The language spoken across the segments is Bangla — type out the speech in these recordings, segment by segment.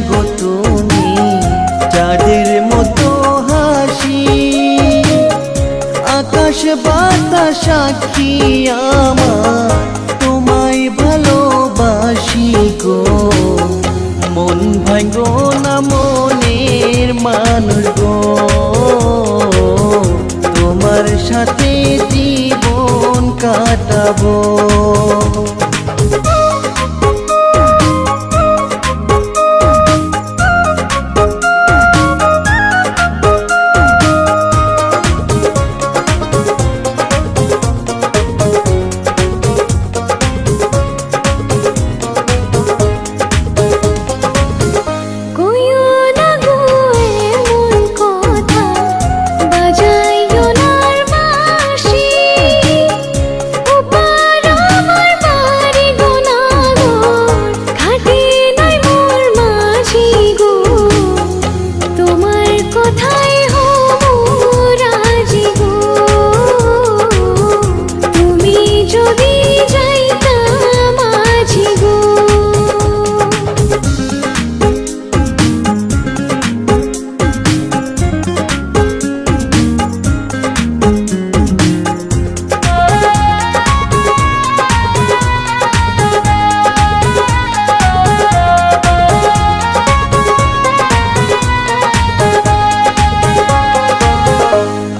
গো তুমি চাঁদের মতো হাসি, আকাশ বাতাস সাক্ষী আমার তোমায় ভালোবাসি গো। মন ভাঙো না মনের মানুষ গো, তোমার সাথে জীবন কাটাবো।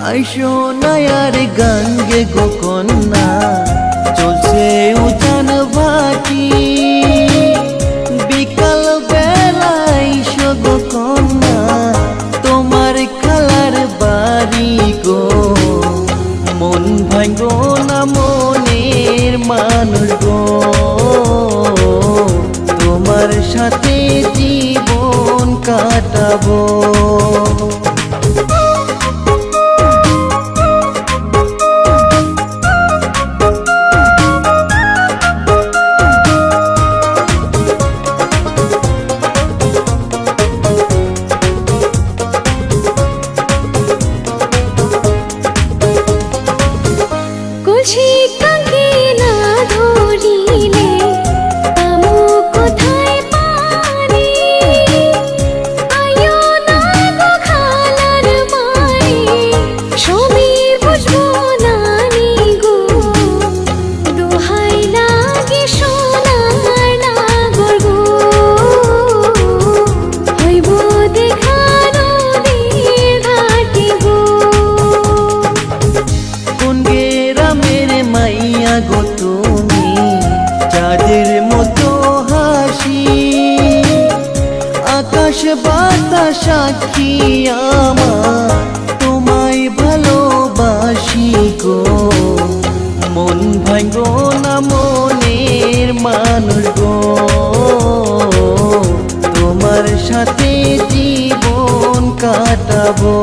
আইসো নায়ার গঙ্গে গো কন্যা, চলছে উজান ভাটি, বিকাল বেলা আইসো গো কন্যা তোমার খালার বাড়ি গো। মন ভাঙো না মনের মানুষ গো, তোমার সাথে জীবন কাটাবো। গো তুমি চাঁদের মতো হাসি, আকাশ বাতাস সাক্ষী আমার তোমায় ভালোবাসি গো। মন ভাঙো না মনের মানুষ গো, তোমার সাথে জীবন কাটাবো।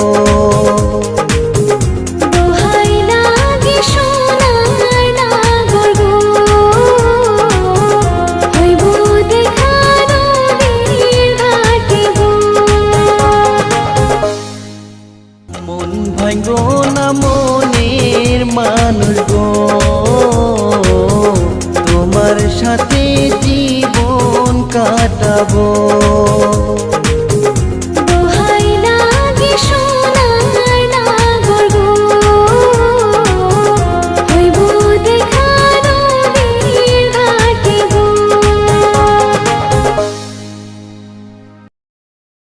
মন ভাঙো না মনের মানুষ গো, তোমার সাথে জীবন কাটাবো।